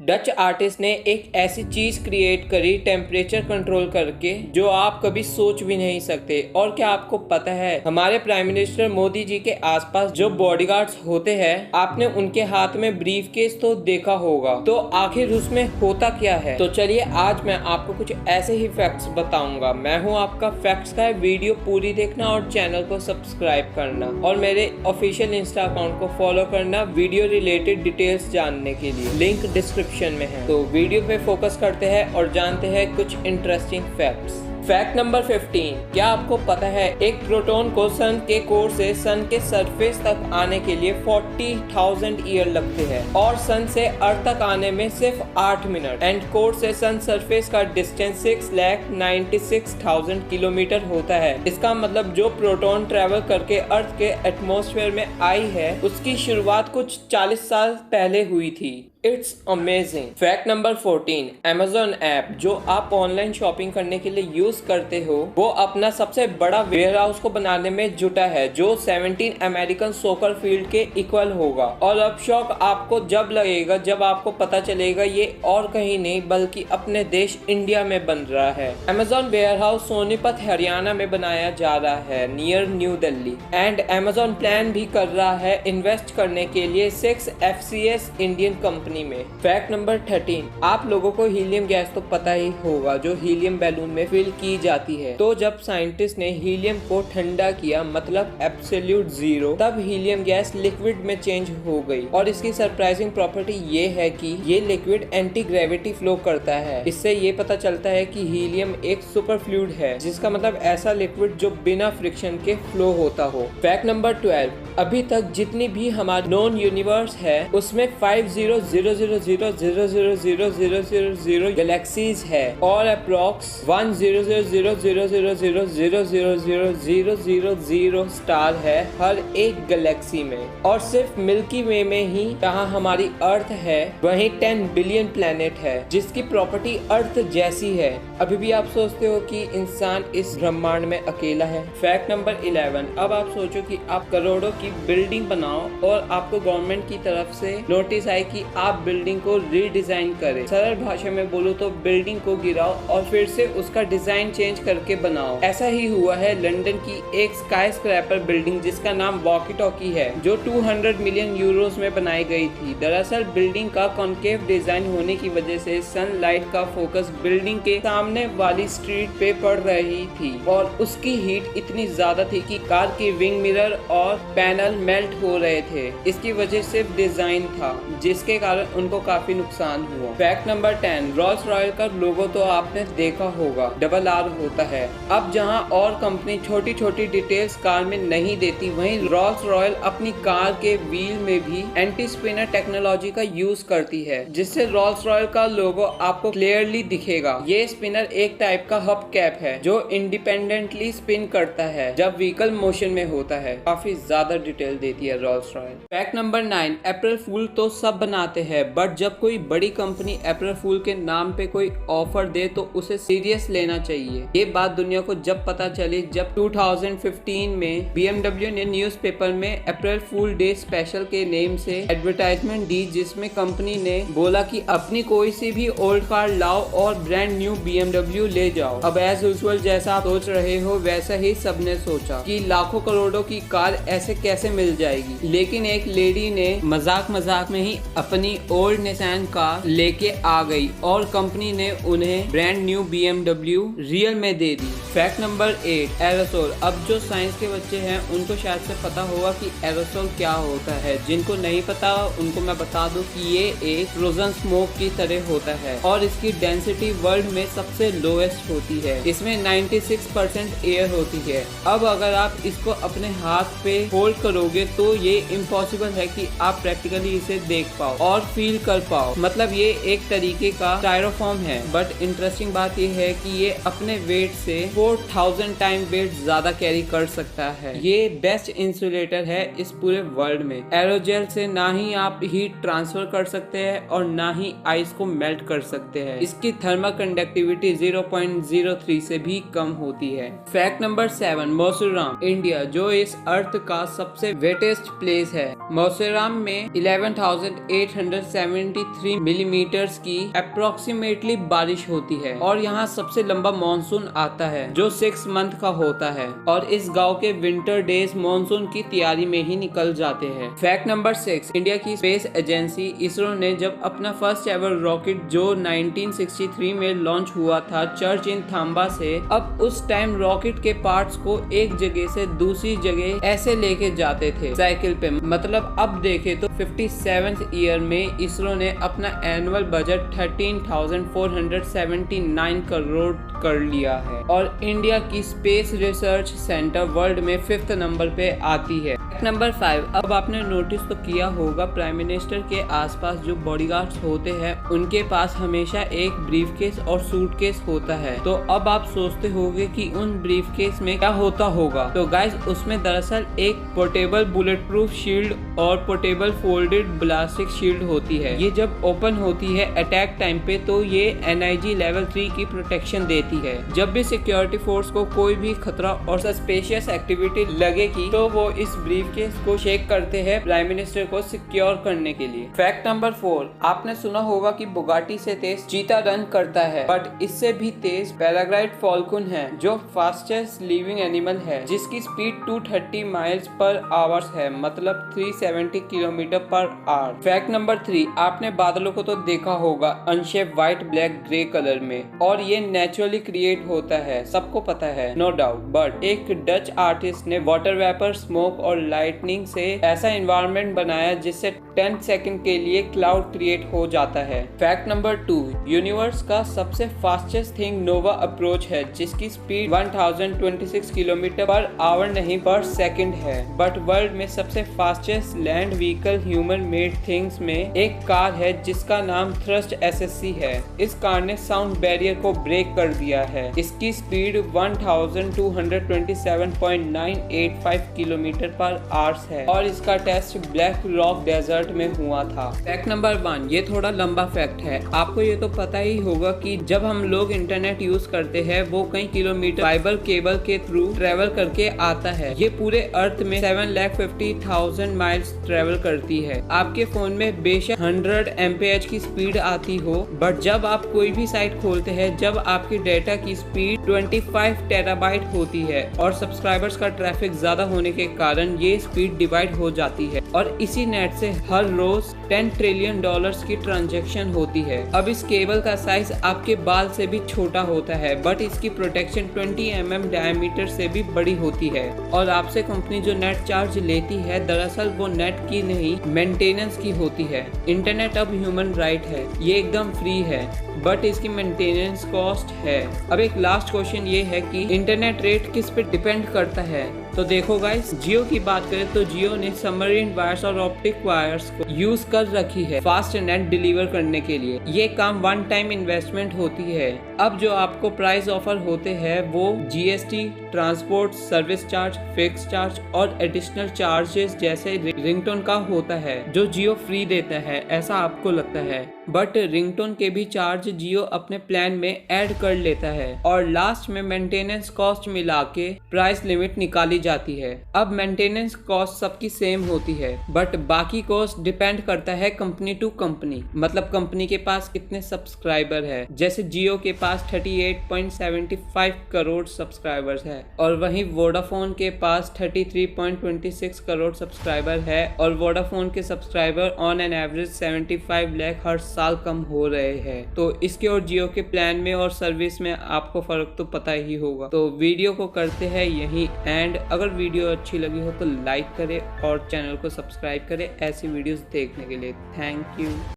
Dutch artist ने एक ऐसी चीज क्रिएट करी टेम्परेचर कंट्रोल करके जो आप कभी सोच भी नहीं सकते। और क्या आपको पता है हमारे प्राइम मिनिस्टर मोदी जी के आसपास जो बॉडीगार्ड्स होते हैं, आपने उनके हाथ में ब्रीफ केस तो देखा होगा। तो आखिर उसमें होता क्या है? तो चलिए आज मैं आपको कुछ ऐसे ही फैक्ट्स बताऊंगा। मैं हूं आपका फैक्ट्स का। वीडियो पूरी देखना और चैनल को सब्सक्राइब करना और मेरे ऑफिशियल इंस्टा अकाउंट को फॉलो करना वीडियो रिलेटेड डिटेल्स जानने के लिए। लिंक डिस्क्रिप्शन में है। तो वीडियो पे फोकस करते हैं और जानते हैं कुछ इंटरेस्टिंग फैक्ट्स। Fact number 15। क्या आपको पता है एक प्रोटॉन को सन के कोर से सन के सरफेस तक आने के लिए 40,000 ईयर लगते हैं और सन से अर्थ तक आने में सिर्फ 8 मिनट। एंड कोर से सन सरफेस का डिस्टेंस 6,96,000 किलोमीटर होता है। इसका मतलब जो प्रोटॉन ट्रेवल करके अर्थ के एटमॉस्फेयर में आई है उसकी शुरुआत कुछ 40 साल पहले हुई थी। It's amazing. Fact number 14। Amazon app जो आप ऑनलाइन शॉपिंग करने के लिए यूज करते हो वो अपना सबसे बड़ा वेयर हाउस को बनाने में जुटा है जो 17 अमेरिकन सॉकर फील्ड के इक्वल होगा। और अब शौक आपको जब लगेगा जब आपको पता चलेगा ये और कहीं नहीं बल्कि अपने देश इंडिया में बन रहा है। Amazon warehouse Sonipat Haryana में बनाया जा रहा है near New Delhi. And Amazon plan भी कर रहा है इन्वेस्ट करने के लिए 6 FCS इंडियन कंपनी में। Fact number 13। आप लोगों को हीलियम गैस तो पता ही होगा जो हीलियम बैलून में फिल की जाती है। तो जब साइंटिस्ट ने हीलियम को ठंडा किया मतलब एब्सोल्यूट जीरो, तब हीलियम गैस लिक्विड में चेंज हो गई। और इसकी सरप्राइजिंग प्रॉपर्टी ये है कि ये लिक्विड एंटी ग्रेविटी फ्लो करता है। इससे ये पता चलता है कि हीलियम एक सुपर फ्लूइड है, जिसका मतलब ऐसा लिक्विड जो बिना फ्रिक्शन के फ्लो होता हो। Fact number 12। अभी तक जितनी भी हमारी नॉन यूनिवर्स है उसमें 50000000000 गैलेक्सीज है और अप्रॉक्स 1000000000000 स्टार है हर एक गैलेक्सी में। और सिर्फ मिल्की वे में ही जहाँ हमारी अर्थ है वहीं 10 बिलियन प्लेनेट है जिसकी प्रॉपर्टी अर्थ जैसी है। अभी भी आप सोचते हो कि इंसान इस ब्रह्मांड में अकेला है। Fact number 11। अब आप सोचो कि आप करोड़ों की बिल्डिंग बनाओ और आपको गवर्नमेंट की तरफ से नोटिस आए कि आप बिल्डिंग को रीडिजाइन करें। सरल भाषा में बोलो तो बिल्डिंग को गिराओ और फिर से उसका डिजाइन चेंज करके बनाओ। ऐसा ही हुआ है लंदन की एक स्काई स्क्रैपर बिल्डिंग जिसका नाम वॉकी टॉकी है जो 200 मिलियन यूरोस में बनाई गई थी। दरअसल बिल्डिंग का कॉन्केव डिजाइन होने की वजह से सनलाइट का फोकस बिल्डिंग के सामने वाली स्ट्रीट पे पड़ रही थी और उसकी हीट इतनी ज्यादा थी कि कार की विंग मिरर और पैनल मेल्ट हो रहे थे। इसकी वजह सिर्फ डिजाइन था जिसके कारण उनको काफी नुकसान हुआ। Fact number 10। रोल्स रॉयल का लोगो तो आपने देखा होगा, डबल आर होता है। अब जहां और कंपनी छोटी छोटी डिटेल्स कार में नहीं देती वहीं रोल्स रॉयल अपनी कार के व्हील में भी एंटी स्पिनर टेक्नोलॉजी का यूज करती है जिससे रोल्स रॉयल का लोगो आपको क्लियरली दिखेगा। ये स्पिनर एक टाइप का हब कैप है जो इंडिपेंडेंटली स्पिन करता है जब व्हीकल मोशन में होता है। काफी ज्यादा डिटेल देती है रोल्स रॉयल। Fact number 9। अप्रैल फूल तो सब बनाते हैं बट जब कोई बड़ी कंपनी अप्रैल फूल के नाम पे कोई ऑफर दे तो उसे सीरियस लेना चाहिए। ये बात दुनिया को जब पता चली जब 2015 में BMW ने न्यूज़पेपर में अप्रैल फूल डे स्पेशल के नेम से एडवर्टाइजमेंट दी जिसमें कंपनी ने बोला कि अपनी कोई सी भी ओल्ड कार लाओ और ब्रांड न्यू BMW ले जाओ। अब एज यूजुअल जैसा आप सोच रहे हो वैसा ही सबने सोचा कि लाखों करोड़ों की कार ऐसे कैसे मिल जाएगी। लेकिन एक लेडी ने मजाक में ही अपनी ओल्ड निसान कार लेके आ गई और कंपनी ने उन्हें ब्रांड न्यू BMW रियल में दे दी। Fact number 8। एरोसोल। अब जो साइंस के बच्चे हैं उनको शायद से पता होगा कि एरोसोल क्या होता है। जिनको नहीं पता उनको मैं बता दूं कि ये एक फ्रोजन स्मोक की तरह होता है और इसकी डेंसिटी वर्ल्ड में सबसे लोएस्ट होती है। इसमें 96% एयर होती है। अब अगर आप इसको अपने हाथ पे होल्ड करोगे तो ये इम्पॉसिबल है कि आप प्रैक्टिकली इसे देख पाओ और फील कर पाओ। मतलब ये एक तरीके का स्टायरोफॉर्म है बट इंटरेस्टिंग बात ये है कि ये अपने वेट से 4000 टाइम वेट ज्यादा कैरी कर सकता है। ये बेस्ट इंसुलेटर है इस पूरे वर्ल्ड में। एरोजेल से ना ही आप हीट ट्रांसफर कर सकते हैं और ना ही आइस को मेल्ट कर सकते हैं। इसकी थर्मल कंडक्टिविटी 0.03 से भी कम होती है। Fact number 7। मोसेराम इंडिया जो इस अर्थ का सबसे वेटेस्ट प्लेस है। मोसेराम में 11,800 673 मिलीमीटर्स की अप्रोक्सीमेटली बारिश होती है और यहाँ सबसे लंबा मानसून आता है जो 6 मंथ का होता है और इस गांव के विंटर डेज मानसून की तैयारी में ही निकल जाते हैं। फैक्ट नंबर 6, इंडिया की स्पेस एजेंसी इसरो ने जब अपना फर्स्ट एवर रॉकेट जो 1963 में लॉन्च हुआ था चर्च इन थाम्बा से, अब उस टाइम रॉकेट के पार्ट्स को एक जगह से दूसरी जगह ऐसे लेके जाते थे साइकिल पे। मतलब अब देखे तो 57th ईयर में इसरो ने अपना एनुअल बजट 13,479 करोड़ कर लिया है और इंडिया की स्पेस रिसर्च सेंटर वर्ल्ड में 5th नंबर पे आती है। नंबर 5, अब आपने नोटिस तो किया होगा प्राइम मिनिस्टर के आसपास जो बॉडीगार्ड्स होते हैं उनके पास हमेशा एक ब्रीफकेस और सूटकेस होता है। तो अब आप सोचते होंगे कि उन ब्रीफकेस में क्या होता होगा। तो गाइस उसमें दरअसल एक पोर्टेबल बुलेट प्रूफ शील्ड और पोर्टेबल फोल्डेड ब्लास्टिक शील्ड होती है। ये जब ओपन होती है अटैक टाइम पे तो ये NIG लेवल 3 की प्रोटेक्शन देती है। जब भी सिक्योरिटी फोर्स को कोई भी खतरा और सस्पिशियस एक्टिविटी लगेगी तो वो इस ब्रीफकेस को शेक करते हैं प्राइम मिनिस्टर को सिक्योर करने के लिए। फैक्ट नंबर 4, आपने सुना होगा कि बुगाटी से तेज चीता रन करता है, बट इससे भी तेज पैराग्लाइड फॉल्कन है जो फास्टेस्ट लिविंग एनिमल है जिसकी स्पीड 230 माइल्स पर आवर्स है, मतलब 370 kilometre per hour. Fact number 3, आपने बादलों को तो देखा होगा अनशेप व्हाइट ब्लैक ग्रे कलर में और ये नेचुरली क्रिएट होता है, सबको पता है नो डाउट। बट एक डच आर्टिस्ट ने वाटर वेपर, स्मोक और लाइटनिंग से ऐसा एनवायरनमेंट बनाया जिससे 10 सेकंड के लिए क्लाउड क्रिएट हो जाता है। फैक्ट नंबर 2, यूनिवर्स का सबसे फास्टेस्ट थिंग नोवा अप्रोच है जिसकी स्पीड 1026 किलोमीटर पर आवर नहीं पर सेकंड है। बट वर्ल्ड में सबसे fastest land vehicle human made things में एक कार है जिसका नाम थ्रस्ट SSC है। इस कार ने साउंड बैरियर को ब्रेक कर दिया है। इसकी स्पीड 1227.985 किलोमीटर पर आवर्स है और इसका टेस्ट ब्लैक रॉक डेजर्ट में हुआ था। फैक्ट नंबर 1, ये थोड़ा लंबा फैक्ट है। आपको ये तो पता ही होगा कि जब हम लोग इंटरनेट यूज करते हैं वो कई किलोमीटर फाइबर केबल के थ्रू ट्रेवल करके आता है। ये पूरे अर्थ में 7,50,000 माइल्स ट्रेवल करती है। आपके फोन में बेशक 100 MPH की स्पीड आती हो, बट जब आप कोई भी साइट खोलते हैं जब आपकी डेटा की स्पीड 25 टेराबाइट होती है और सब्सक्राइबर्स का ट्रैफिक ज्यादा होने के कारण ये स्पीड डिवाइड हो जाती है और इसी नेट से हर रोज $10 ट्रिलियन की ट्रांजैक्शन होती है। अब इस केबल का साइज आपके बाल से भी छोटा होता है, बट इसकी प्रोटेक्शन 20 mm डायमीटर से भी बड़ी होती है। और आपसे कंपनी जो नेट चार्ज लेती है दरअसल वो नेट की नहीं मेंटेनेंस की होती है। इंटरनेट अब ह्यूमन राइट है, ये एकदम फ्री है, बट इसकी मेंटेनेंस कॉस्ट है। अब एक लास्ट क्वेश्चन ये है कि इंटरनेट रेट किस पे डिपेंड करता है। तो देखो गाइस, जियो की बात करें तो जियो ने सबमरीन वायर्स और ऑप्टिक वायर्स को यूज कर रखी है फास्ट नेट डिलीवर करने के लिए। ये काम वन टाइम इन्वेस्टमेंट होती है। अब जो आपको प्राइस ऑफर होते हैं वो GST, transport, service charge, fix charge और एडिशनल चार्जेस जैसे रिंगटोन का होता है जो जियो फ्री देता है, ऐसा आपको लगता है। बट रिंगटोन के भी चार्ज जियो अपने प्लान में ऐड कर लेता है और लास्ट में मेंटेनेंस कॉस्ट मिला के प्राइस लिमिट निकाली जाती है। अब मेंटेनेंस कॉस्ट सबकी सेम होती है, बट बाकी कॉस्ट डिपेंड करता है कंपनी टू कंपनी, मतलब कंपनी के पास कितने सब्सक्राइबर है। जैसे जियो के पास 38.75 करोड़ सब्सक्राइबर्स है और वहीं वोडाफोन के पास 33.26 करोड़ सब्सक्राइबर है और वोडाफोन के subscriber on an average 75 lakh हर साल कम हो रहे हैं। तो इसके और जियो के प्लान में और सर्विस में आपको फर्क तो पता ही होगा। तो वीडियो को करते हैं यही एंड। अगर वीडियो अच्छी लगी हो तो लाइक करें और चैनल को सब्सक्राइब करें ऐसी वीडियोस देखने के लिए। Thank you.